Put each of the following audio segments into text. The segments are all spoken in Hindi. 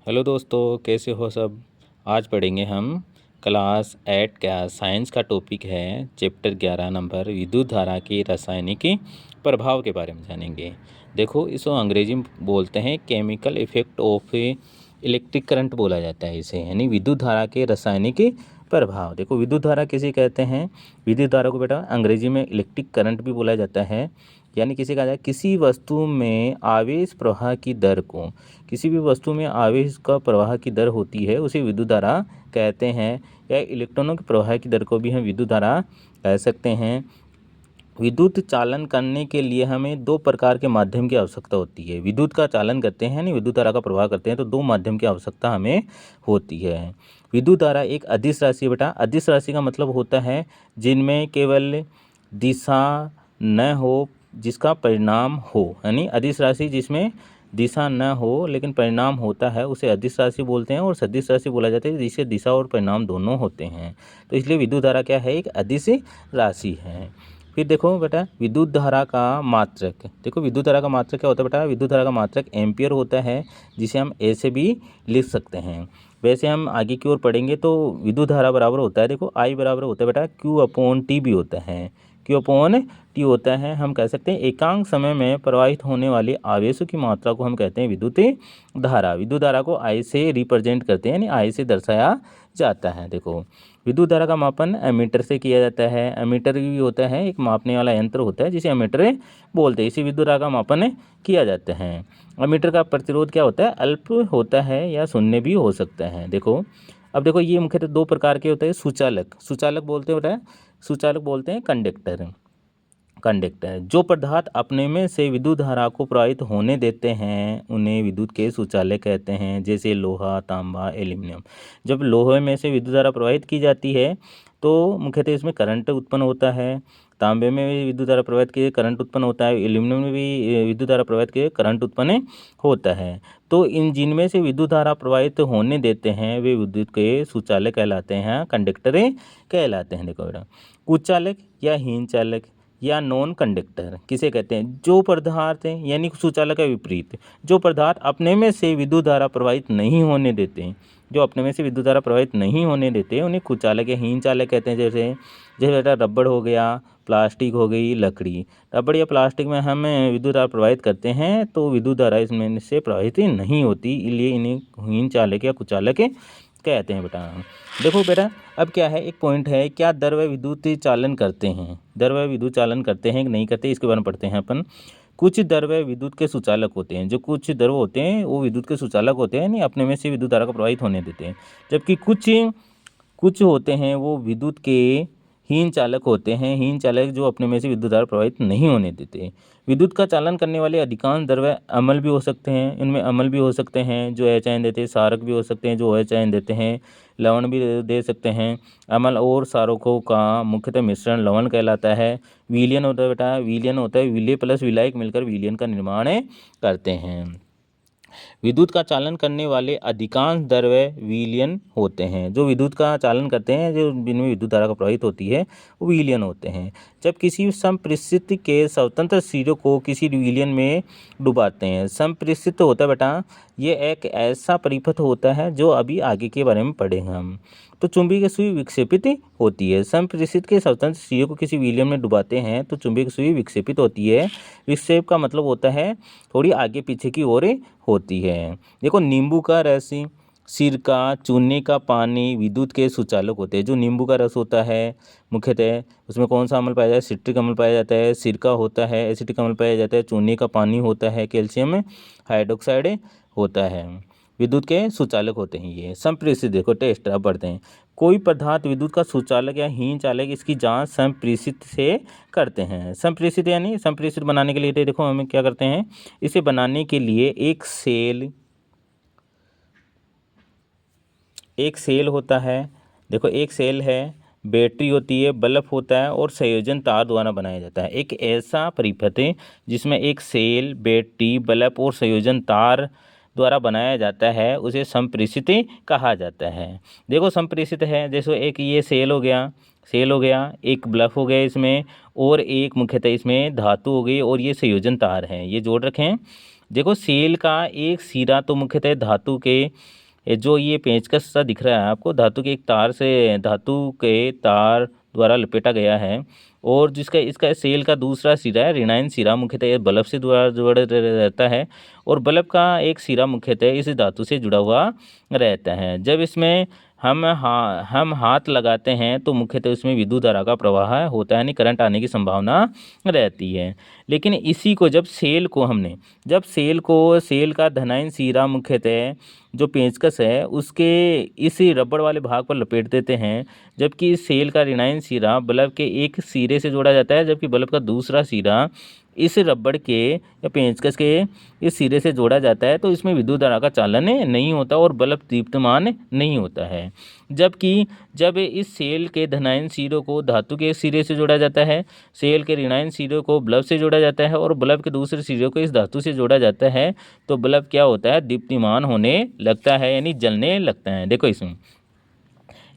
हेलो दोस्तों, कैसे हो सब। आज पढ़ेंगे हम क्लास 8 का साइंस का टॉपिक है चैप्टर 11 नंबर विद्युत धारा के रासायनिक प्रभाव के बारे में जानेंगे। देखो, इसको अंग्रेजी में बोलते हैं chemical effect of electric current बोला जाता है इसे, यानी विद्युत धारा के रासायनिक प्रभाव। देखो, विद्युत धारा किसे कहते हैं। विद्युत धारा को बेटा अंग्रेजी में इलेक्ट्रिक करंट भी बोला जाता है, यानी किसे कहा जाए किसी वस्तु में आवेश प्रवाह की दर को, किसी भी वस्तु में आवेश का प्रवाह की दर होती है उसे विद्युत धारा कहते हैं। या इलेक्ट्रॉनों के प्रवाह की दर को भी हम विद्युत धारा कह सकते हैं। विद्युत चालन करने के लिए हमें दो प्रकार के माध्यम की आवश्यकता होती है। विद्युत का चालन करते हैं यानी विद्युत धारा का प्रवाह करते हैं तो दो माध्यम की आवश्यकता हमें होती है। विद्युत धारा एक अदिश राशि है बेटा। अदिश राशि का मतलब होता है जिनमें केवल दिशा न हो जिसका परिणाम हो, यानी अदिश राशि जिसमें दिशा न हो लेकिन परिणाम होता है उसे अदिश राशि बोलते हैं। और सदिश राशि बोला जाता है जिससे दिशा और परिणाम दोनों होते हैं। तो इसलिए विद्युत धारा क्या है, एक अदिश राशि है। फिर देखो बेटा विद्युत धारा का मात्रक। देखो विद्युत धारा का मात्रक क्या होता है बेटा, विद्युत धारा का मात्रक एम्पियर होता है, जिसे हम ऐसे भी लिख सकते हैं। वैसे हम आगे की ओर पढ़ेंगे तो विद्युत धारा बराबर होता है, देखो आई बराबर होता है बेटा Q/T भी होता है। Q/T होता है, हम कह सकते हैं एकांक समय में प्रवाहित होने वाले आवेशों की मात्रा को हम कहते हैं विद्युत धारा। विद्युत धारा को आई से रिप्रेजेंट करते हैं, यानी आई से दर्शाया जाता है। देखो विद्युत धारा का मापन एमीटर से किया जाता है। एमीटर भी होता है एक मापने वाला यंत्र होता है जिसे एमीटर बोलते हैं। इसी विद्युत धारा का मापन किया जाता है। एमीटर का प्रतिरोध क्या होता है, अल्प होता है या शून्य भी हो सकता है। देखो अब देखो ये मुख्यतः दो प्रकार के होते हैं। सुचालक बोलते हैं बेटा, सुचालक बोलते हैं कंडक्टर जो पदार्थ अपने में से विद्युत धारा को प्रवाहित होने देते हैं उन्हें विद्युत के सुचालक कहते हैं। जैसे लोहा, तांबा, एल्यूमिनियम। जब लोहे में से विद्युत धारा प्रवाहित की जाती है तो मुख्यतः इसमें करंट उत्पन्न होता है। तांबे में भी विद्युत धारा प्रवाहित किए करंट उत्पन्न होता है। एल्यूमिनियम में भी विद्युत धारा प्रवाहित किए करंट उत्पन्न होता है। तो इन जिनमें से विद्युत धारा प्रवाहित होने देते हैं वे विद्युत के सुचालक कहलाते हैं, कंडक्टर कहलाते हैं। देखो बेटा कुचालक या हीन चालक या नॉन कंडक्टर किसे कहते हैं, जो पदार्थ हैं यानी सुचालक का विपरीत, जो पदार्थ अपने में से विद्युत धारा प्रवाहित नहीं होने देते, जो अपने में से विद्युत धारा प्रवाहित नहीं होने देते उन्हें कुचालक या हीन चालक कहते हैं। जैसे बेटा रबड़ हो गया, प्लास्टिक हो गई, लकड़ी। रबड़ या प्लास्टिक में हम विद्युत धारा प्रवाहित करते हैं तो विद्युत धारा इसमें से प्रवाहित नहीं होती, इसलिए इन्हें हीन चालक या कुचालक कहते हैं बेटा। देखो बेटा अब क्या है, एक पॉइंट है, क्या द्रव्य विद्युत चालन करते हैं, द्रव्य विद्युत चालन करते हैं कि नहीं करते, इसके बारे में पढ़ते हैं अपन। कुछ द्रव्य विद्युत के सुचालक होते हैं, जो कुछ द्रव्य होते हैं वो विद्युत के सुचालक होते हैं, नहीं अपने में से विद्युत धारा को प्रवाहित होने देते हैं। जबकि कुछ कुछ होते हैं वो विद्युत के हीन चालक होते हैं, हीन चालक जो अपने में से विद्युत धारा प्रवाहित नहीं होने देते। विद्युत का चालन करने वाले अधिकांश द्रव्य अम्ल भी हो सकते हैं, इनमें अम्ल भी हो सकते हैं जो एच आयन देते हैं, सारक भी हो सकते हैं जो एच आयन देते हैं, लवण भी दे सकते हैं। अम्ल और सारकों का मुख्यतः मिश्रण लवण कहलाता है। विलयन होता है बेटा, विलयन होता है विलय प्लस विलायक मिलकर विलयन का निर्माण करते हैं। विद्युत का चालन करने वाले अधिकांश द्रव्य विलयन होते हैं, जो विद्युत का चालन करते हैं, जो जिनमें विद्युत धारा का प्रवाहित होती है वो विलयन होते हैं। जब किसी संप्रेषित के स्वतंत्र सिरों को किसी विलयन में डुबाते हैं, संप्रेषित होता है बेटा ये एक ऐसा परिपथ होता है जो अभी आगे के बारे में पढ़ेंगे हम। तो चुंबकीय सुई विक्षेपित होती है। संप्रेषित के स्वतंत्र सिरों को किसी विलयन में डुबाते हैं तो चुंबकीय सुई विक्षेपित होती है। विक्षेप का मतलब होता है थोड़ी आगे पीछे की ओर होती है। देखो नींबू का रस, सिरका, चूने का पानी विद्युत के सुचालक होते हैं। जो नींबू का रस होता है मुख्यतः उसमें कौन सा अम्ल पाया जाता है, सिट्रिक अम्ल पाया जाता है। सिरका होता है एसिटिक अम्ल पाया जाता है। चूने का पानी होता है कैल्शियम हाइड्रोक्साइड होता है। विद्युत के सुचालक होते हैं ये। संप्रेषित देखो टेस्ट अब बढ़ते हैं। कोई पदार्थ विद्युत का सुचालक या हीन चालक इसकी जांच संप्रेषित से करते हैं। संप्रेषित यानी संप्रेषित बनाने के लिए देखो हमें क्या करते हैं, इसे बनाने के लिए एक सेल होता है। देखो एक सेल है, बैटरी होती है, बल्ब होता है और संयोजन तार द्वारा बनाया जाता है। एक ऐसा परिपथ है जिसमें एक सेल, बैटरी, बल्ब और संयोजन तार द्वारा बनाया जाता है उसे संप्रेषित कहा जाता है। देखो संप्रेषित है जैसे एक ये सेल हो गया, एक बल्ब हो गया इसमें, और एक मुख्यतः इसमें धातु हो गई और ये संयोजन तार है, ये जोड़ रखे हैं। देखो सेल का एक सिरा तो मुख्यतः धातु के जो ये पेंचकस सा दिख रहा है आपको, धातु के एक तार से, धातु के तार द्वारा लपेटा गया है। और जिसका इसका सेल का दूसरा सिरा है ऋणायन सिरा, मुख्यतः ये बल्ब से जुड़ा रहता है। और बल्ब का एक सिरा मुख्यतः इस धातु से जुड़ा हुआ रहता है। जब इसमें हम हाथ लगाते हैं तो मुख्यतः उसमें विद्युत धारा का प्रवाह होता है, यानी करंट आने की संभावना रहती है। लेकिन इसी को जब सेल का धनायन सिरा मुख्यतः जो पेंचकस है उसके इस रबड़ वाले भाग पर लपेट देते हैं, जबकि इस सेल का ऋणायन सिरा बल्ब के एक सिरे से जोड़ा जाता है, जबकि बल्ब का दूसरा सिरा इस रबड़ के या पेंचकस के इस सिरे से जोड़ा जाता है। तो इसमें विद्युत धारा का चालन नहीं होता और बल्ब दीप्तमान नहीं होता है। जबकि जब इस सेल के धनायन सिरे को धातु के सिरे से जोड़ा जाता है, सेल के ऋणायन सिरे को बल्ब से जोड़ा जाता है और बल्ब के दूसरे सिरे को इस धातु से जोड़ा जाता है, तो बल्ब क्या होता है, दीप्तिमान होने लगता है, यानी जलने लगता है। देखो इसमें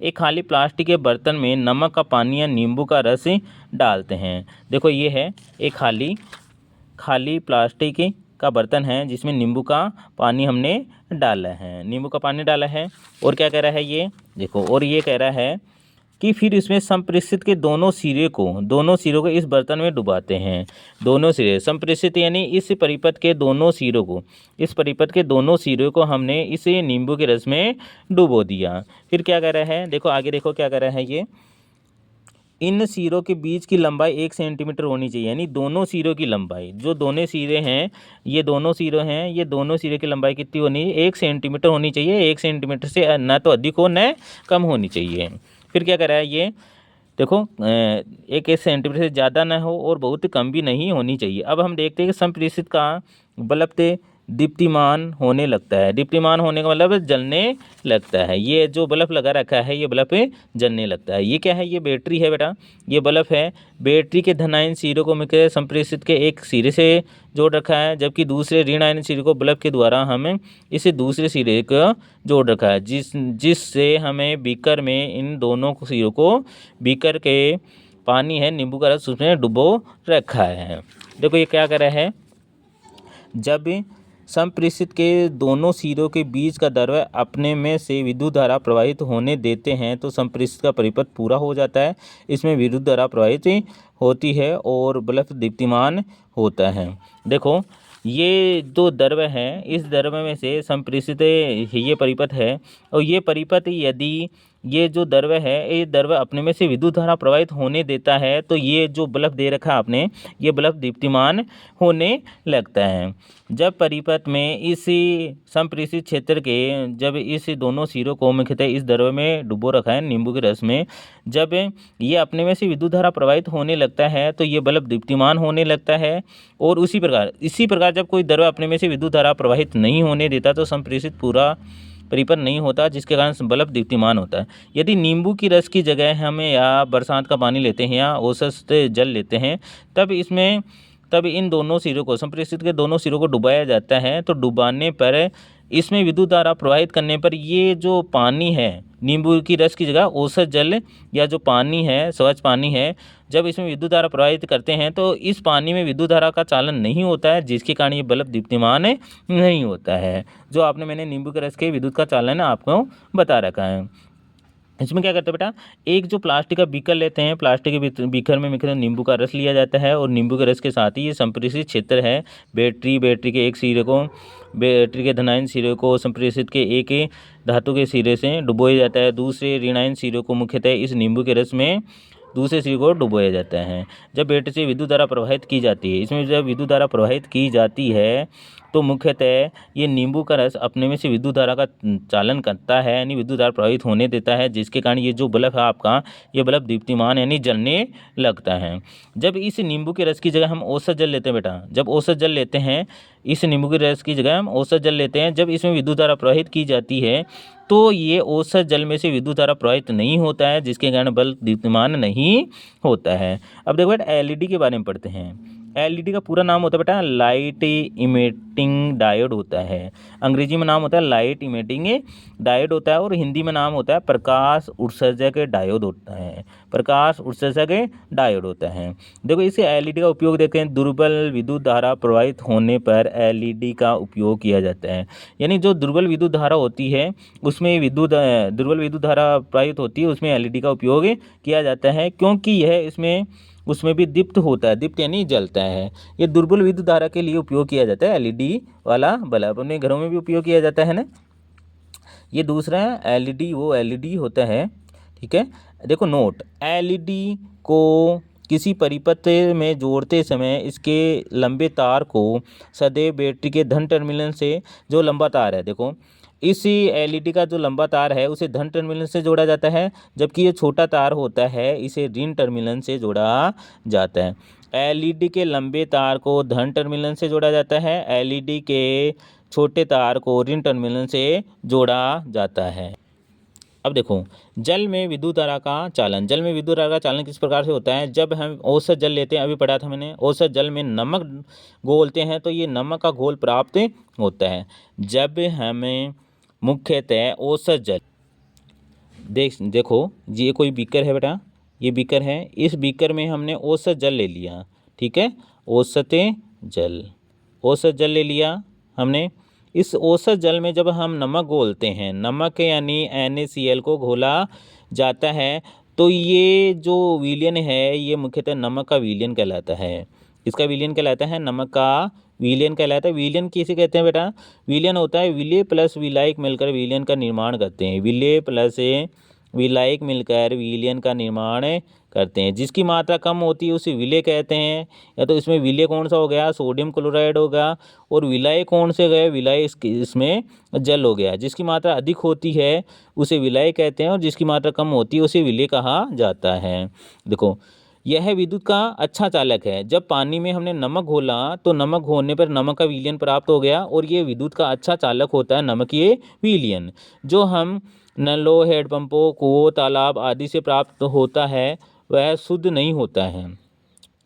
एक खाली प्लास्टिक के बर्तन में नमक का पानी या नींबू का रस डालते हैं। देखो ये है एक खाली प्लास्टिक का बर्तन है जिसमें नींबू का पानी हमने डाला है, नींबू का पानी डाला है। और क्या कह रहा है ये देखो, और ये कह रहा है कि फिर इसमें संप्रेषित के दोनों सिरों को इस बर्तन में डुबाते हैं। दोनों सिरे संप्रेषित यानी इस परिपथ के दोनों सिरों को हमने इस नींबू के रस में डुबो दिया। फिर क्या कह रहा है, देखो आगे देखो क्या कह रहा है ये, इन सिरों के बीच की लंबाई 1 सेंटीमीटर होनी चाहिए, यानी दोनों सिरों की लंबाई, जो दोनों सिरे हैं ये दोनों सिरे की लंबाई कितनी होनी है, 1 सेंटीमीटर होनी चाहिए। 1 सेंटीमीटर से न तो अधिक हो न कम होनी चाहिए। फिर क्या कर रहा है ये देखो, 1 सेंटीमीटर से ज़्यादा ना हो और बहुत कम भी नहीं होनी चाहिए। अब हम देखते हैं कि संप्रेषित का बल्ब दीप्तिमान होने लगता है। दीप्तिमान होने का मतलब जलने लगता है। ये जो बल्ब लगा रखा है ये बल्ब जलने लगता है। ये क्या है, ये बैटरी है बेटा, ये बल्ब है। बैटरी के धनायन सिरे को मुख्य संप्रेषित के एक सिरे से जोड़ रखा है, जबकि दूसरे ऋण आयन सिरे को बल्ब के द्वारा हमें इसे दूसरे सिरे को जोड़ रखा है, जिससे हमें बीकर में इन दोनों सिरों को, बीकर के पानी है नींबू का रस उसमें डुबो रखा है। देखो ये क्या कर रहा है, जब संप्रेषित के दोनों सिरों के बीच का द्रव्य अपने में से विद्युत धारा प्रवाहित होने देते हैं तो संप्रेषित का परिपथ पूरा हो जाता है, इसमें विद्युत धारा प्रवाहित होती है और बल्ब दीप्तिमान होता है। देखो ये जो द्रव्य है, इस द्रव्य में से संप्रेषित ये परिपथ है, और ये परिपथ यदि ये जो द्रव्य है ये द्रव्य अपने में से विद्युत धारा प्रवाहित होने देता है तो ये जो बल्ब दे रखा आपने, ये बल्ब दीप्तिमान होने लगता है। जब परिपथ में इसी संप्रेषित क्षेत्र के, जब इस दोनों सिरों को मुख्यतः इस द्रव्य में डुबो रखा है नींबू के रस में, जब ये अपने में से विद्युत धारा प्रवाहित होने लगता है तो ये बल्ब दीप्तिमान होने लगता है। और इसी प्रकार जब कोई द्रव्य अपने में से विद्युत धारा प्रवाहित नहीं होने देता तो संप्रेषित पूरा परिपथ नहीं होता, जिसके कारण बल्ब दीप्तिमान होता है। यदि नींबू की रस की जगह हमें या बरसात का पानी लेते हैं या औसत जल लेते हैं, तब इन दोनों सिरों को, संप्रेषित के दोनों सिरों को डुबाया जाता है। तो डुबाने पर इसमें विद्युत धारा प्रवाहित करने पर ये जो पानी है नींबू की रस की जगह औसत जल या जो पानी है, स्वच्छ पानी है, जब इसमें विद्युत धारा प्रवाहित करते हैं तो इस पानी में विद्युत धारा का चालन नहीं होता है, जिसके कारण ये बल्ब दीप्तिमान नहीं होता है। जो मैंने नींबू के रस के विद्युत का चालन आपको बता रखा है। इसमें क्या करते हैं बेटा, एक जो प्लास्टिक का बीकर लेते हैं, प्लास्टिक के बीकर में मिलकर नींबू का रस लिया जाता है और नींबू के रस के साथ ही ये संप्रेषित क्षेत्र है, बैटरी के एक सिरे को, बैटरी के धनायन सिरे को संप्रेषित के एक धातु के सिरे से डुबोया जाता है, दूसरे ऋणायन सिरे को मुख्यतः इस नींबू के रस में दूसरे सिरे को डुबोया जाता है। जब बैटरी से विद्युत धारा प्रवाहित की जाती है, इसमें जब विद्युत धारा प्रवाहित की जाती है तो मुख्यतः ये नींबू का रस अपने में से विद्युत धारा का चालन करता है, यानी विद्युत धारा प्रवाहित होने देता है, जिसके कारण ये जो बल्ब है आपका, ये बल्ब दीप्तिमान यानी जलने लगता है। जब इस नींबू के रस की जगह हम औसत जल लेते हैं बेटा, जब औसत जल लेते हैं, इस नींबू के रस की जगह हम औसत जल लेते हैं, जब इसमें विद्युत धारा प्रवाहित की जाती है तो ये औसत जल में से विद्युत धारा प्रवाहित नहीं होता है, जिसके कारण बल्ब दीप्तिमान नहीं होता है। अब देखो बेटा एलईडी के बारे में पढ़ते हैं। एलईडी का पूरा नाम होता है बेटा लाइट इमिटिंग डायोड होता है। अंग्रेजी में नाम होता है लाइट इमिटिंग डायोड होता है और हिंदी में नाम होता है प्रकाश उत्सर्जक डायोड होता है। प्रकाश उत्सर्जक डायोड होता है। देखो इसे एलईडी का उपयोग देखें, दुर्बल विद्युत धारा प्रवाहित होने पर एलईडी का उपयोग किया जाता है। यानी जो दुर्बल विद्युत धारा होती है उसमें दुर्बल विद्युत धारा प्रवाहित होती है उसमें एलईडी का उपयोग किया जाता है, क्योंकि यह इसमें उसमें भी दीप्त होता है, दीप्त यानी जलता है। ये दुर्बल विद्युत धारा के लिए उपयोग किया जाता है। एलईडी वाला बल्ब अपने घरों में भी उपयोग किया जाता है ना। ये दूसरा है एलईडी, वो एलईडी होता है, ठीक है। देखो नोट, एलईडी को किसी परिपथ में जोड़ते समय इसके लंबे तार को सदैव बैटरी के धन टर्मिनल से, जो लंबा तार है देखो इसी एलईडी का जो लंबा तार है उसे धन टर्मिनल से जोड़ा जाता है, जबकि ये छोटा तार होता है इसे ऋण टर्मिनल से जोड़ा जाता है। एलईडी के लंबे तार को धन टर्मिनल से जोड़ा जाता है, एलईडी के छोटे तार को ऋण टर्मिनल से जोड़ा जाता है। अब देखो जल में विद्युत धारा का चालन। जल में विद्युत धारा का चालन किस प्रकार से होता है? जब हम औसत जल लेते हैं, अभी पढ़ा था मैंने, औसत जल में नमक घोलते हैं तो ये नमक का घोल प्राप्त होता है। जब हमें मुख्यतः औसत जल देखो ये कोई बीकर है बेटा, ये बीकर है, इस बीकर में हमने औसत जल ले लिया, ठीक है, औसत जल ले लिया हमने। इस औसत जल में जब हम नमक घोलते हैं, नमक यानी NaCl को घोला जाता है, तो ये जो विलयन है ये मुख्यतः नमक का विलयन कहलाता है। इसका विलयन कहलाता है, नमक का विलयन कहलाता है। विलयन किसे कहते हैं बेटा? विलयन होता है विलय प्लस विलायक मिलकर विलयन का निर्माण करते हैं। विलय प्लस विलायक मिलकर विलयन का निर्माण करते हैं। जिसकी मात्रा कम होती है उसे विलय कहते हैं। या तो इसमें विलय कौन सा हो गया? सोडियम क्लोराइड होगा। और विलायक कौन से गए? विलाय इसमें जल हो गया। जिसकी मात्रा अधिक होती है उसे विलायक कहते हैं और जिसकी मात्रा कम होती है उसे विलय कहा जाता है। देखो यह विद्युत का अच्छा चालक है। जब पानी में हमने नमक घोला तो नमक घोलने पर नमक का विलयन प्राप्त हो गया और ये विद्युत का अच्छा चालक होता है नमकीय विलयन। जो हम नलों, हैंडपंपों, कुओं, तालाब आदि से प्राप्त होता है वह शुद्ध नहीं होता है।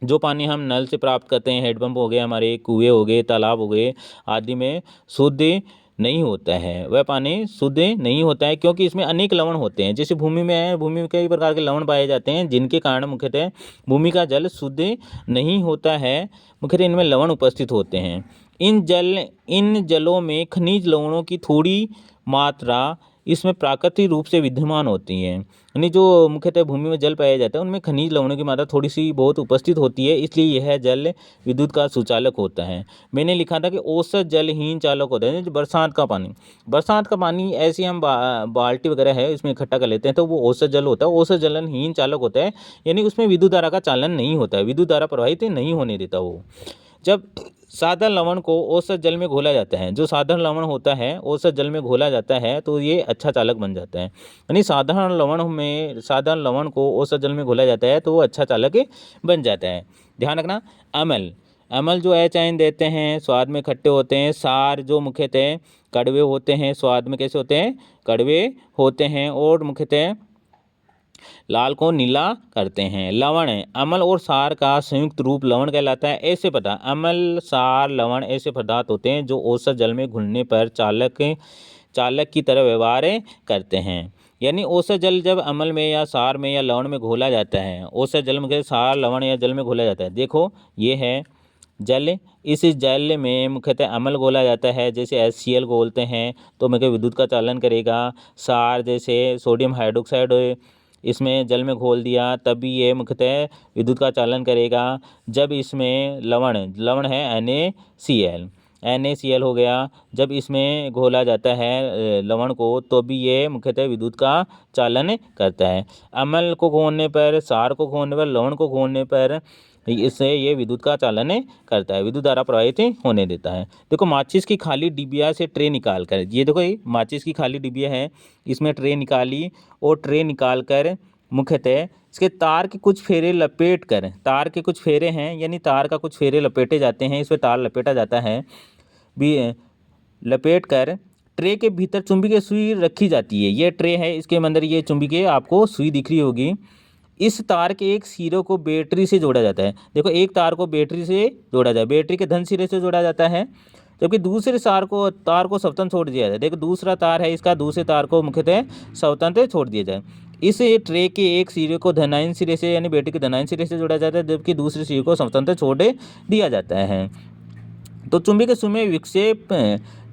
जो पानी हम नल से प्राप्त करते हैं, हैंडपंप हो गए हमारे, कुएं हो गए, तालाब हो गए आदि में, शुद्ध नहीं होता है। वह पानी शुद्ध नहीं होता है क्योंकि इसमें अनेक लवण होते हैं। जैसे भूमि में है, भूमि में कई प्रकार के लवण पाए जाते हैं जिनके कारण मुख्यतः भूमि का जल शुद्ध नहीं होता है। मुख्यतः इनमें लवण उपस्थित होते हैं। इन जलों में खनिज लवणों की थोड़ी मात्रा इसमें प्राकृतिक रूप से विद्यमान होती हैं। यानी जो मुख्यतः भूमि में जल पाया जाता है उनमें खनिज लवणों की मात्रा थोड़ी सी बहुत उपस्थित होती है, इसलिए यह जल विद्युत का सुचालक होता है। मैंने लिखा था कि औसत जलहीन चालक होता है। जो बरसात का पानी ऐसे हम बाल्टी वगैरह है इसमें इकट्ठा कर लेते हैं तो वो औसत जल होता है, औसत जलहीन चालक होता है। यानी उसमें विद्युत धारा का चालन नहीं होता है, विद्युत धारा प्रवाहित नहीं होने देता वो। जब साधारण लवण को औसत जल में घोला जाता है, जो साधारण लवण होता है औसत जल में घोला जाता है तो ये अच्छा चालक बन जाता है। यानी साधारण लवण को औसत जल में घोला जाता है तो वो अच्छा चालक बन जाता है। ध्यान रखना। अम्ल जो एच आयन देते हैं स्वाद में खट्टे होते हैं। सार जो मुख्यतः कड़वे होते हैं, स्वाद में कैसे होते हैं? कड़वे होते हैं और मुख्यतः लाल को नीला करते हैं। लवण अम्ल और सार का संयुक्त रूप लवण कहलाता है। ऐसे पदार्थ अम्ल, सार, लवण ऐसे पदार्थ होते हैं जो औसत जल में घुलने पर चालक की तरह व्यवहार करते हैं। यानी औसत जल जब अम्ल में या सार में या लवण में घोला जाता है, औसत जल में सार, लवण या जल में घोला जाता है। देखो ये है जल, इस जल में मुख्यतः अम्ल घोला जाता है, जैसे HCl घोलते हैं तो मुख्य विद्युत का चालन करेगा। सार जैसे सोडियम हाइड्रोक्साइड इसमें जल में घोल दिया तब भी ये मुख्यतः विद्युत का चालन करेगा। जब इसमें लवण है NaCl हो गया, जब इसमें घोला जाता है लवण को तो भी ये मुख्यतः विद्युत का चालन करता है। अम्ल को घोलने पर, सार को घोलने पर, लवण को घोलने पर इससे ये विद्युत का चालन करता है, विद्युत धारा प्रवाहित होने देता है। देखो माचिस की खाली डिबिया से ट्रे निकाल कर, ये देखो ये माचिस की खाली डिबिया है, इसमें ट्रे निकाली और ट्रे निकाल कर मुख्यतः इसके तार के कुछ फेरे लपेट कर, तार के कुछ फेरे हैं यानी तार का कुछ फेरे लपेटे जाते हैं, इसमें तार लपेटा जाता है भी, लपेट कर ट्रे के भीतर चुंबकीय सुई रखी जाती है। ये ट्रे है, इसके अंदर ये चुंबकीय आपको सुई दिख रही होगी। इस तार के एक सिरे को बैटरी से जोड़ा जाता है। देखो, एक तार को बैटरी से जोड़ा जाए, बैटरी के धन सिरे से जोड़ा जाता है, जबकि दूसरे तार को स्वतंत्र छोड़ दिया जाए। देखो, दूसरा तार है इसका, दूसरे तार को मुख्यतः स्वतंत्र छोड़ दिया जाए। इस ट्रे के एक सिरे को धनायन सिरे से यानी बैटरी के धनायन सिरे से जोड़ा जाता है, जबकि दूसरे सिरे को स्वतंत्र छोड़ दिया जाता है। तो चुंबकीय के सुमे विक्षेप,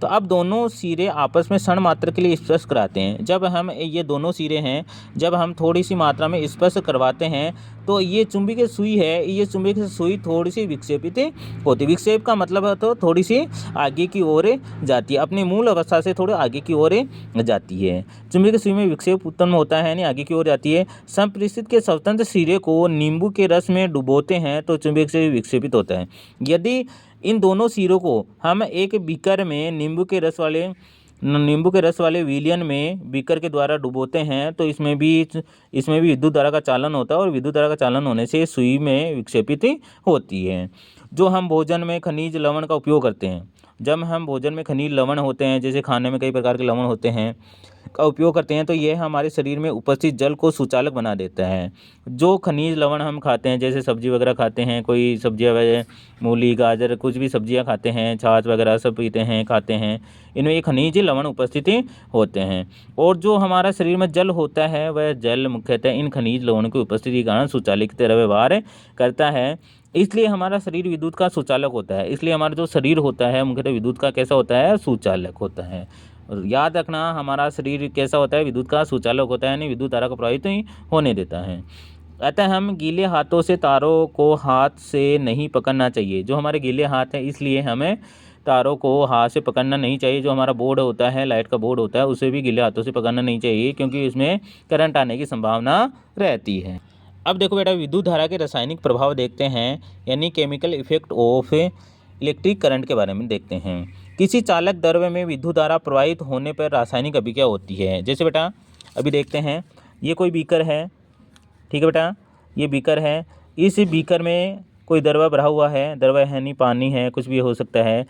तो अब दोनों सिरे आपस में क्षण मात्र के लिए स्पर्श कराते हैं। जब हम ये दोनों सिरे हैं, जब हम थोड़ी सी मात्रा में स्पर्श करवाते हैं तो ये चुंबकीय सुई है, ये चुंबकीय सुई थोड़ी सी विक्षेपित होती है। विक्षेप का मतलब है तो थोड़ी सी आगे की ओर जाती है, अपनी मूल अवस्था से थोड़ी आगे की ओर जाती है। चुंबकीय सुई में विक्षेप उत्पन्न होता है यानी आगे की ओर जाती है। संपरिस्थित के स्वतंत्र सिरे को नींबू के रस में डुबोते हैं तो चुंबकीय सुई विक्षेपित होता है। यदि इन दोनों सिरों को हम एक बीकर में नींबू के रस वाले विलयन में बीकर के द्वारा डुबोते हैं तो इसमें भी विद्युत धारा का चालन होता है, और विद्युत धारा का चालन होने से सुई में विक्षेपित होती है। जो हम भोजन में खनिज लवण का उपयोग करते हैं, जब हम भोजन में खनिज लवण होते हैं, जैसे खाने में कई प्रकार के लवण होते हैं, का उपयोग करते हैं, तो यह हमारे शरीर में उपस्थित जल को सुचालक बना देता है। जो खनिज लवण हम खाते हैं, जैसे सब्जी वगैरह खाते हैं, कोई सब्जियां वगैरह मूली गाजर कुछ भी सब्जियां खाते हैं, छाछ वगैरह सब पीते हैं खाते हैं, इनमें ये खनिज लवण उपस्थित होते हैं। और जो हमारा शरीर में जल होता है वह जल मुख्यतः इन खनिज लवण की उपस्थिति के कारण सुचालक की तरह व्यवहार करता है, इसलिए हमारा शरीर विद्युत का सुचालक होता है। इसलिए हमारा जो शरीर होता है मुख्यतः विद्युत का कैसा होता है, सुचालक होता है। और याद रखना, हमारा शरीर कैसा होता है, विद्युत का सुचालक होता है, यानी विद्युत धारा को प्रभावित ही होने देता है। अतः हम गीले हाथों से तारों को हाथ से नहीं पकड़ना चाहिए। जो हमारे गीले हाथ हैं इसलिए हमें तारों को हाथ से पकड़ना नहीं चाहिए। जो हमारा बोर्ड होता है, लाइट का बोर्ड होता है, उसे भी गीले हाथों से पकड़ना नहीं चाहिए, क्योंकि इसमें करंट आने की संभावना रहती है। अब देखो बेटा, विद्युत धारा के रासायनिक प्रभाव देखते हैं, यानी chemical effect of electric current के बारे में देखते हैं। किसी चालक द्रव्य में विद्युत धारा प्रवाहित होने पर रासायनिक अभिक्रिया होती है। जैसे बेटा अभी देखते हैं, ये कोई बीकर है, ठीक है बेटा, ये बीकर है, इस बीकर में कोई द्रव्य भरा हुआ है, द्रव्य है नहीं, पानी है, कुछ भी हो सकता है।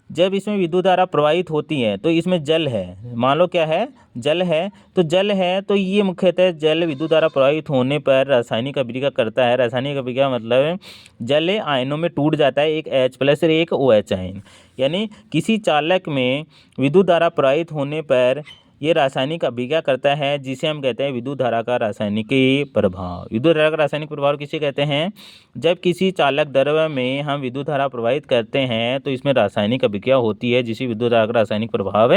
जब इसमें विद्युत धारा प्रवाहित होती है तो इसमें जल है, मान लो क्या है, जल है। तो जल है तो ये मुख्यतः जल विद्युत धारा प्रवाहित होने पर रासायनिक अभिक्रिया करता है। रासायनिक अभिक्रिया मतलब जल आयनों में टूट जाता है, एक H+ और एक OH आयन। यानी किसी चालक में विद्युत धारा प्रवाहित होने पर ये रासायनिक अभिक्रिया करता है, जिसे हम कहते हैं विद्युत धारा का रासायनिक प्रभाव। विद्युत धारा का रासायनिक प्रभाव किसे कहते हैं? जब किसी चालक द्रव्य में हम विद्युत धारा प्रवाहित करते हैं तो इसमें रासायनिक अभिक्रिया होती है, जिसे विद्युत धारा का रासायनिक प्रभाव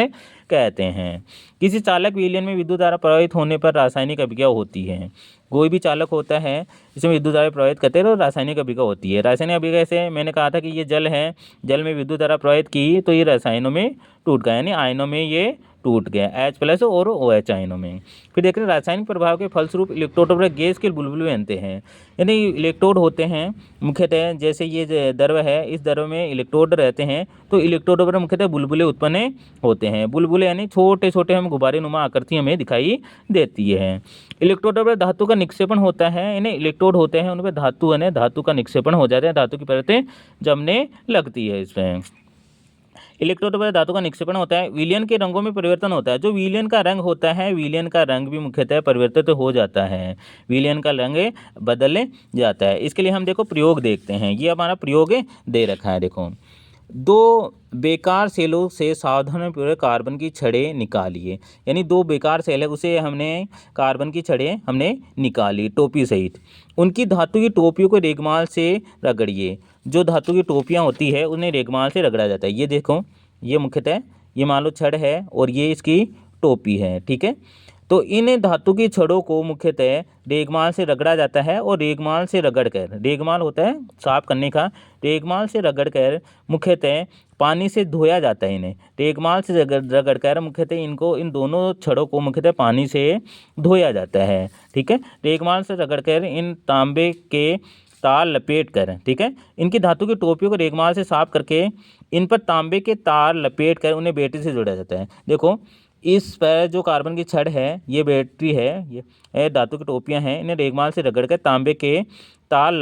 कहते हैं। किसी चालक विलयन में विद्युत धारा प्रवाहित होने पर रासायनिक अभिक्रिया होती है। कोई भी चालक होता है इसमें विद्युत धारा प्रवाहित करते हैं तो रासायनिक अभिक्रिया होती है। रासायनिक अभिक्रिया से मैंने कहा था कि ये जल है, जल में विद्युत धारा प्रवाहित की तो ये रसायनों में टूट गया, यानी आयनों में ये टूट गया, H+ और OH आयनों में। फिर देख रहे हैं रासायनिक प्रभाव के फलस्वरूप इलेक्ट्रोड और गैस के बुलबुले बनते हैं। यानी इलेक्ट्रोड होते हैं मुख्यतः, जैसे ये द्रव्य है, इस द्रव्य में इलेक्ट्रोड रहते हैं तो इलेक्ट्रोड पर मुख्यतः बुलबुले उत्पन्न होते हैं। बुलबुले यानी छोटे छोटे हम गुब्बारे नुमा आकृति हमें दिखाई देती है। इलेक्ट्रोड पर धातु का निक्षेपण होता है, यानी इलेक्ट्रोड होते हैं उन पर धातु का निक्षेपण हो जाता है, धातु की परतें जमने लगती है इसमें। इलेक्ट्रोड पर धातु का निक्षेपण होता है। विलयन के रंगों में परिवर्तन होता है। जो विलयन का रंग होता है, विलयन का रंग भी मुख्यतः परिवर्तित हो जाता है, विलयन का रंग बदल जाता है। इसके लिए हम देखो प्रयोग देखते हैं, ये हमारा प्रयोग दे रखा है। देखो, दो बेकार सेलों से सावधानीपूर्वक कार्बन की छड़ें निकालिए। यानी दो बेकार सेल है, उसे हमने कार्बन की छड़ें हमने निकाली टोपी सहित। उनकी धातु की टोपियों को रेगमाल से रगड़िए। जो धातु की टोपियां होती है उन्हें रेगमाल से रगड़ा जाता है। ये देखो, ये मुख्यतः ये मान लो छड़ है और ये इसकी टोपी है, ठीक है। तो इन धातु की छड़ों को मुख्यतः रेगमाल से रगड़ा जाता है, और रेगमाल से रगड़कर, रेगमाल होता है साफ करने का, रेगमाल से रगड़कर मुख्यतः पानी से धोया जाता है। इन्हें रेगमाल से रगड़कर मुख्यतः इन दोनों छड़ों को मुख्यतः पानी से धोया जाता है, ठीक है। रेगमाल से रगड़कर इन तांबे के तार लपेट कर, ठीक है, इनकी धातु की टोपियों को रेगमाल से साफ करके इन पर तांबे के तार लपेट कर उन्हें बैटरी से जोड़ा जाता है। देखो, इस पर जो कार्बन की छड़ है ये बैटरी है, ये धातु की टोपियां हैं, इन्हें रेगमाल से रगड़ कर तांबे के तार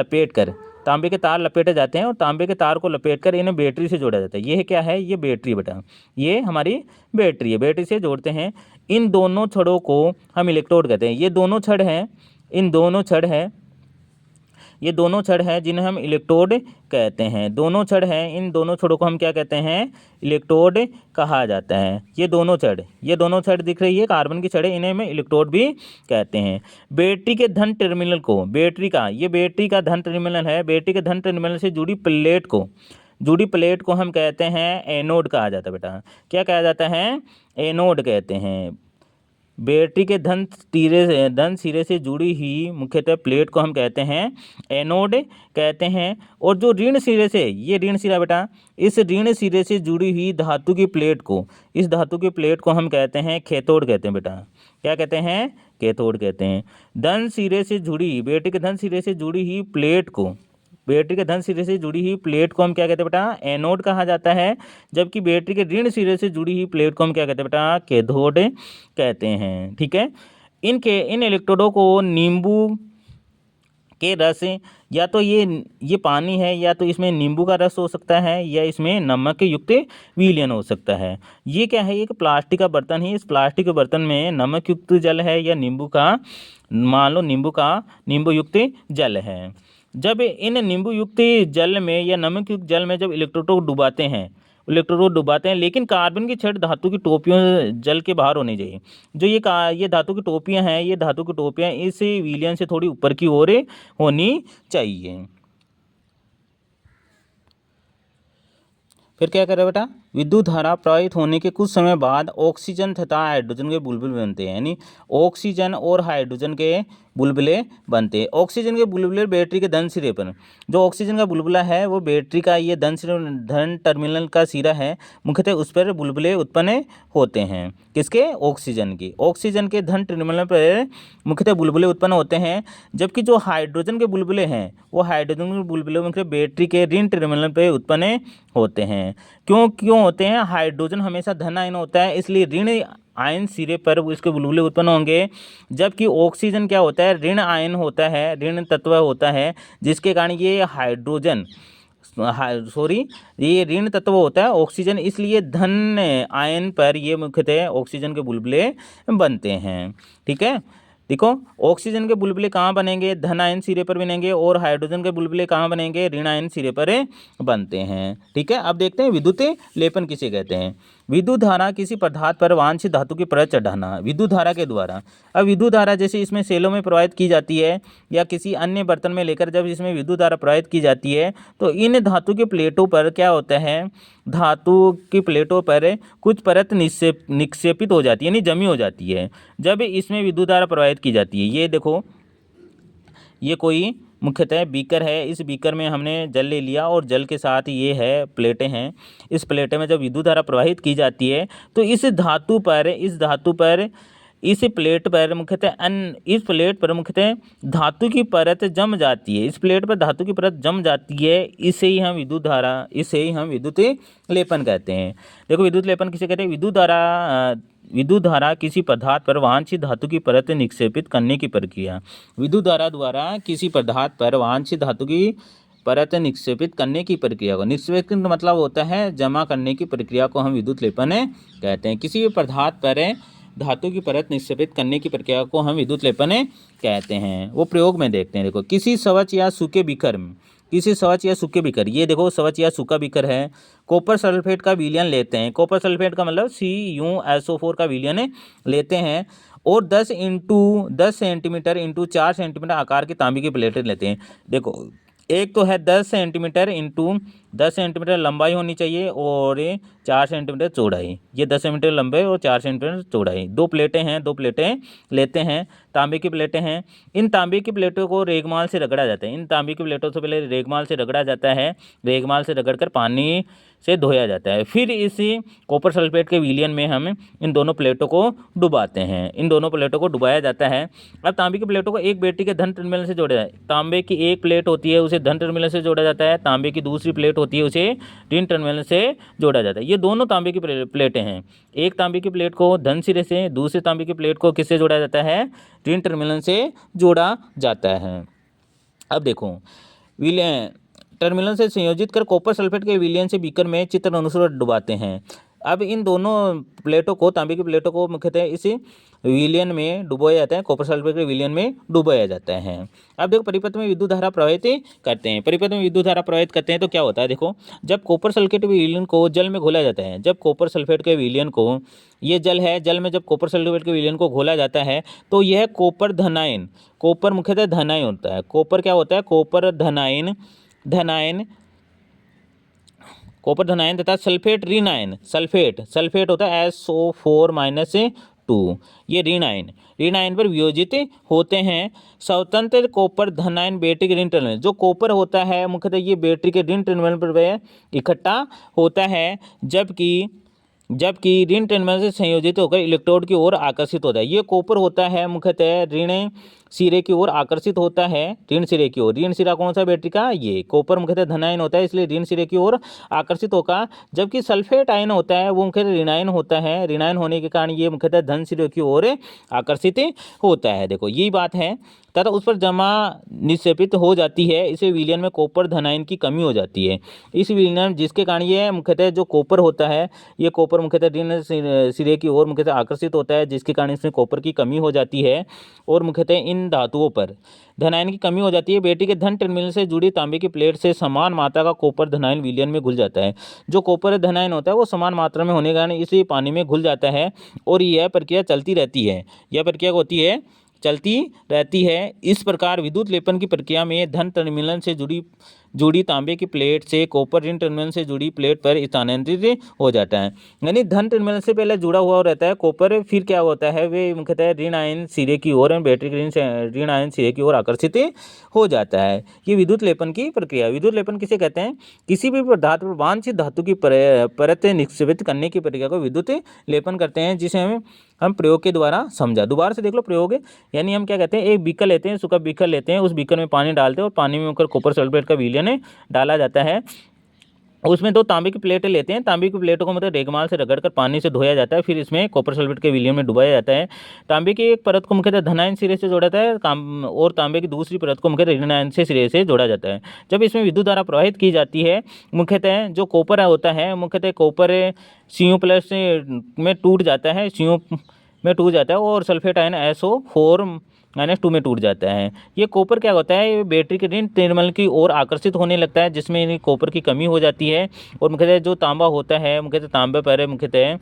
लपेटे जाते हैं, और तांबे के तार को लपेट कर इन्हें बैटरी से जोड़ा जाता है। ये क्या है? ये बैटरी बेटा, ये हमारी बैटरी है, बैटरी से जोड़ते हैं। इन दोनों छड़ों को हम इलेक्ट्रोड कहते हैं। ये दोनों छड़ हैं, इन दोनों छड़ है, ये दोनों छड़ हैं जिन्हें हम इलेक्ट्रोड कहते हैं। दोनों छड़ हैं, इन दोनों छड़ों को हम क्या कहते हैं? इलेक्ट्रोड कहा जाता है। ये दोनों छड़ दिख रही है, कार्बन की छड़ें, इन्हें हम इलेक्ट्रोड भी कहते हैं। बैटरी के धन टर्मिनल को, बैटरी का धन टर्मिनल है, बैटरी के धन टर्मिनल से जुड़ी प्लेट को हम कहते हैं एनोड कहा जाता है बेटा। क्या कहा जाता है? एनोड कहते हैं। बैटरी के धन सिरे से जुड़ी हुई मुख्यतः प्लेट को हम कहते हैं एनोड कहते हैं। और जो ऋण सिरे से, ये ऋण सिरा बेटा, इस ऋण सिरे से जुड़ी हुई धातु की प्लेट को हम कहते हैं कैथोड कहते हैं बेटा। क्या कहते हैं? कैथोड कहते हैं। बैटरी के धन सिरे से जुड़ी हुई प्लेट को हम क्या कहते हैं बेटा? एनोड कहा जाता है। जबकि बैटरी के ऋण सिरे से जुड़ी हुई प्लेट को हम क्या कहते हैं बेटा? कैथोड कहते हैं। ठीक है। इन इलेक्ट्रोडों को नींबू के रस, या तो ये पानी है, या तो इसमें नींबू का रस हो सकता है, या इसमें नमक युक्त विलयन हो सकता है। ये क्या है? एक प्लास्टिक का बर्तन है। इस प्लास्टिक के बर्तन में नमक युक्त जल है, या मान लो नींबू युक्त जल है। जब इन नींबू युक्त जल में या नमक युक्त जल में जब इलेक्ट्रोड को डुबाते हैं, लेकिन कार्बन की छड़ धातु की टोपियों जल के बाहर होनी चाहिए। जो ये धातु की टोपियां हैं, इस विलयन से थोड़ी ऊपर की ओर होनी चाहिए। फिर क्या करें बेटा? विद्युत धारा प्रवाहित होने के कुछ समय बाद ऑक्सीजन तथा हाइड्रोजन के बुलबुले बनते हैं, यानी ऑक्सीजन और हाइड्रोजन के बुलबुले बनते हैं। ऑक्सीजन के बुलबुले बैटरी के धन सिरे पर, जो ऑक्सीजन का बुलबुला है वो बैटरी का ये धन टर्मिनल का सिरा है, मुख्यतः उस पर बुलबुले उत्पन्न होते हैं। किसके? ऑक्सीजन के धन टर्मिनल पर मुख्यतः बुलबुले उत्पन्न होते हैं। जबकि जो हाइड्रोजन के बुलबुले हैं, वो मुख्यतः बैटरी के ऋण टर्मिनल पर उत्पन्न होते हैं। क्यों होते हैं? हाइड्रोजन हमेशा धन आयन होता है, इसलिए ऋण आयन सिरे पर इसके बुलबुले उत्पन्न होंगे। जबकि ऑक्सीजन क्या होता है? ऋण आयन होता है, ऋण तत्व होता है, जिसके कारण ये ऋण तत्व होता है ऑक्सीजन, इसलिए धन आयन पर ये मुख्यतः ऑक्सीजन के बुलबुले बनते हैं। ठीक है। देखो, ऑक्सीजन के बुलबुले कहाँ बनेंगे? धन आयन सिरे पर बनेंगे, और हाइड्रोजन के बुलबुले कहाँ बनेंगे? ऋण आयन सिरे पर बनते हैं। ठीक है। अब देखते हैं विद्युत लेपन किसे कहते हैं। विद्युत धारा किसी पदार्थ पर वांछित धातु की परत चढ़ाना, विद्युत धारा के द्वारा। अब विद्युत धारा जैसे इसमें सेलों में प्रवाहित की जाती है, या किसी अन्य बर्तन में लेकर जब इसमें विद्युत धारा प्रवाहित की जाती है, तो इन धातु की प्लेटों पर क्या होता है? धातु की प्लेटों पर कुछ परत निक्षेपित हो जाती है, यानी जमी हो जाती है, जब इसमें विद्युत धारा प्रवाहित की जाती है। ये देखो, ये कोई मुख्यतः बीकर है। इस बीकर में हमने जल ले लिया, और जल के साथ ये है प्लेटें हैं। इस प्लेटें में जब विद्युत धारा प्रवाहित की जाती है, तो इस प्लेट पर मुख्यतः धातु की परत जम जाती है। इस प्लेट पर धातु की परत जम जाती है, इसे ही हम विद्युत लेपन कहते हैं। देखो, विद्युत लेपन किसे कहते हैं? विद्युत धारा किसी पदार्थ पर वांछित धातु की परत निक्षेपित करने की प्रक्रिया। विद्युत धारा द्वारा किसी पदार्थ पर वांछित धातु की परत निक्षेपित करने की प्रक्रिया को, निक्षेपित मतलब होता है जमा करने की प्रक्रिया को हम विद्युत लेपन कहते हैं। किसी भी पदार्थ पर धातु की परत निक्षेपित करने की प्रक्रिया को हम विद्युत लेपन कहते हैं। वो प्रयोग में देखते हैं। देखो, किसी स्वच्छ या सूखे बीकर, ये देखो स्वच्छ या सूखा बीकर है, कॉपर सल्फेट का विलयन लेते हैं। कॉपर सल्फेट का मतलब CuSO4 का विलयन लेते हैं, और 10 सेंटीमीटर इंटू 4 सेंटीमीटर आकार की तांबे की प्लेटें लेते हैं। देखो, एक तो है 10 सेंटीमीटर इंटू 10 सेंटीमीटर लंबाई होनी चाहिए, और 4 सेंटीमीटर चौड़ाई। ये 10 सेंटीमीटर लंबाई और 4 सेंटीमीटर चौड़ाई। दो प्लेटें लेते हैं, तांबे की प्लेटें हैं। इन तांबे की प्लेटों को रेगमाल से रगड़ा जाता है। इन तांबे की प्लेटों से पहले रेगमाल से रगड़ा जाता है, रेगमाल से रगड़कर पानी से धोया जाता है। फिर इसी कॉपर सल्फेट के विलयन में हम इन दोनों प्लेटों को डुबाते हैं। इन दोनों प्लेटों को डुबाया जाता है। अब तांबे की प्लेटों को एक बैटरी के धन टर्मिनल से जोड़ा जाए। तांबे की एक प्लेट होती है, उसे धन टर्मिनल से जोड़ा जाता है। तांबे की दूसरी प्लेट होती है, उसे ऋण टर्मिनल से जोड़ा जाता है। ये दोनों तांबे की प्लेटें हैं। एक तांबे की प्लेट को धन सिरे से, दूसरे तांबे की प्लेट को किससे जोड़ा जाता है? ऋण टर्मिनल से जोड़ा जाता है। अब देखो, विलयन टर्मिनल से संयोजित कर कॉपर सल्फेट के विलयन से बीकर में चित्र अनुसार डुबाते हैं। अब इन दोनों प्लेटों को, तांबे की प्लेटों को मुख्यतः इस विलयन में डुबोया जाता है, कॉपर सल्फेट के विलयन में डुबोया जाता है। अब देखो परिपथ में विद्युत धारा प्रवाहित करते हैं। परिपथ में विद्युत धारा प्रवाहित करते हैं तो क्या होता है, देखो जब कॉपर सल्फेट के विलयन को जल में घोला जाता है, जब कॉपर सल्फेट के विलयन को, ये जल है, जल में जब कॉपर सल्फेट के विलयन को घोला जाता है तो यह कॉपर धनायन, कॉपर मुख्यतः धनायन होता है। कॉपर क्या होता है, कॉपर धनायन, कॉपर धनायन तथा सल्फेट ऋण आयन, सल्फेट होता है SO4-2, ये ऋण आयन पर वियोजित होते हैं। स्वतंत्र कॉपर धनायन बैटरी के ऋण टर्मिनल, जो कॉपर होता है मुख्यतः ये बैटरी के ऋण टर्मिनल पर इकट्ठा होता है, जबकि ऋण टर्मिनल से संयोजित होकर इलेक्ट्रोड की ओर आकर्षित होता है। ये कॉपर होता है मुख्यतः ऋण सिरे की ओर आकर्षित होता है, ऋण सिरे की ओर। ऋण सिरा कौन सा बैटरी का, ये कॉपर मुख्यतः धनायन होता है, इसलिए ऋण सिरे की ओर आकर्षित होगा, जबकि सल्फेट आयन होता है वो मुख्यतः ऋणायन होता है। ऋणायन होने के कारण ये मुख्यतः धन सिरे की ओर आकर्षित होता है। देखो यही बात है, तथा उस पर जमा निक्षेपित हो जाती है। इसे विलयन में कॉपर धनायन की कमी हो जाती है। इस विलयन जिसके कारण ये मुख्यतः जो कॉपर होता है, ये कॉपर मुख्यतः ऋण सिरे की ओर मुख्यतः आकर्षित होता है, जिसके कारण इसमें कॉपर की कमी हो जाती है और मुख्यतः इन धातुओं पर धनायन की कमी हो जाती है। बैटरी के धन टर्मिनल से जुड़ी तांबे की प्लेट से समान मात्रा का कॉपर धनायन विलयन में घुल जाता है। जो कॉपर धनायन होता है वो समान मात्रा में होने के कारण इसे पानी में घुल जाता है और यह प्रक्रिया चलती रहती है। यह प्रक्रिया होती है, चलती रहती है। इस प्रकार विद्युत लेपन की प्रक्रिया में धन टर्मिनल से जुड़ी तांबे की प्लेट से कॉपर ऋण टर्मिनल से जुड़ी प्लेट पर स्थानांतरित हो जाता है। यानी धन टर्मिनल से पहले जुड़ा हुआ रहता है कॉपर, फिर क्या होता है वे मुख्यतः ऋण आयन सिरे की ओर, बैटरी के ऋण आयन सिरे की ओर आकर्षित हो जाता है। ये विद्युत लेपन की प्रक्रिया। विद्युत लेपन किसे कहते हैं, किसी भी पदार्थ पर वांछित धातु की परत निक्षेपित करने की प्रक्रिया को विद्युत लेपन करते हैं, जिसे हम प्रयोग के द्वारा समझा। दोबारा से देख लो प्रयोग, यानी हम क्या कहते हैं, एक बीकर लेते हैं, सूखा बीकर लेते हैं, उस बीकर में पानी डालते हैं और पानी में होकर कॉपर सल्फेट का विलयन डाला जाता है। उसमें 2 तांबे की प्लेटें लेते हैं, तांबे की प्लेटों को मतलब रेगमाल से रगड़कर पानी से धोया जाता है, फिर इसमें कॉपर सल्फेट के विलयन में डुबाया जाता है। तांबे की एक परत को मुख्यतः धनायन सिरे से जोड़ा जाता है और तांबे की दूसरी परत को मुख्यतः ऋणायन से सिरे से जोड़ा जाता है। जब इसमें विद्युत धारा प्रवाहित की जाती है, मुख्यतः जो कॉपर होता है, मुख्यतः कॉपर Cu+ में टूट जाता है, Cu में टूट जाता है और सल्फेट आयन SO4-2 में टूट जाता है। ये कॉपर क्या होता है, बैटरी के ऋण टर्मिनल की ओर आकर्षित होने लगता है, जिसमें कॉपर की कमी हो जाती है और मुख्यतः जो तांबा होता है, मुख्यतः तांबे पर मुख्यतः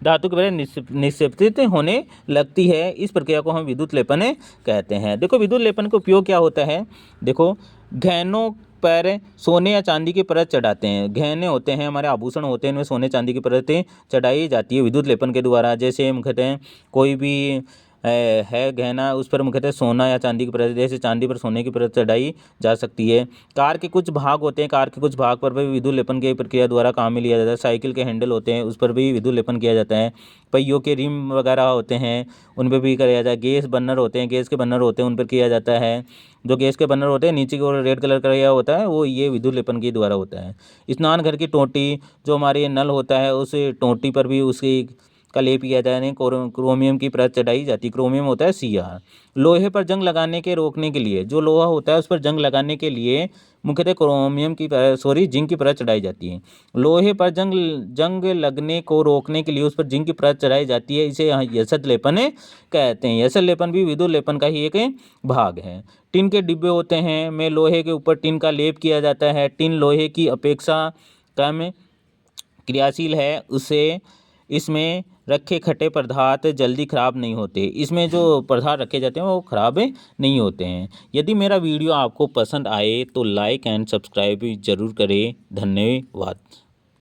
धातु की परत निक्षेपित होने लगती है। इस प्रक्रिया को हम विद्युत लेपन कहते हैं। देखो विद्युत लेपन का उपयोग क्या होता है, देखो गहनों पर सोने या चांदी की परत चढ़ाते हैं। गहने होते हैं, हमारे आभूषण होते हैं, इनमें सोने चांदी की परतें चढ़ाई जाती है विद्युत लेपन के द्वारा। जैसे मुख्यतः कोई भी है गहना, उस पर मुख्यतः सोना या चांदी की परत, जैसे चांदी पर सोने की परत चढ़ाई जा सकती है। कार के कुछ भाग होते हैं, कार के कुछ भाग पर भी विद्युत लेपन की प्रक्रिया द्वारा काम में लिया जाता है। साइकिल के हैंडल होते हैं, उस पर भी विद्युत लेपन किया जाता है। पहियों के रिम वगैरह होते हैं, उन पर भी किया जाता है। गैस बर्नर होते हैं, गैस के बर्नर होते हैं, उन पर किया जाता है। जो गैस के बर्नर होते हैं, नीचे की ओर रेड कलर का यह होता है, वो ये विद्युत लेपन के द्वारा होता है। स्नान घर की टोंटी, जो हमारे नल होता है, उस टोंटी पर भी उसकी का लेप किया जाता है। क्रोमियम की परत चढ़ाई जाती है। क्रोमियम होता है Cr। लोहे पर जंग लगाने के रोकने के लिए, जो लोहा होता है उस पर जंग लगाने के लिए मुख्यतः जिंक की परत चढ़ाई जाती है। लोहे पर जंग लगने को रोकने के लिए उस पर जिंक की परत चढ़ाई जाती है। इसे यशत लेपन कहते हैं। यशत लेपन भी विद्युत लेपन का ही एक भाग है। टिन के डिब्बे होते हैं, में लोहे के ऊपर टिन का लेप किया जाता है। टिन लोहे की अपेक्षा कम क्रियाशील है, उसे इसमें रखे खट्टे पदार्थ जल्दी ख़राब नहीं होते। इसमें जो पदार्थ रखे जाते हैं वो ख़राब नहीं होते हैं। यदि मेरा वीडियो आपको पसंद आए तो लाइक एंड सब्सक्राइब ज़रूर करें। धन्यवाद।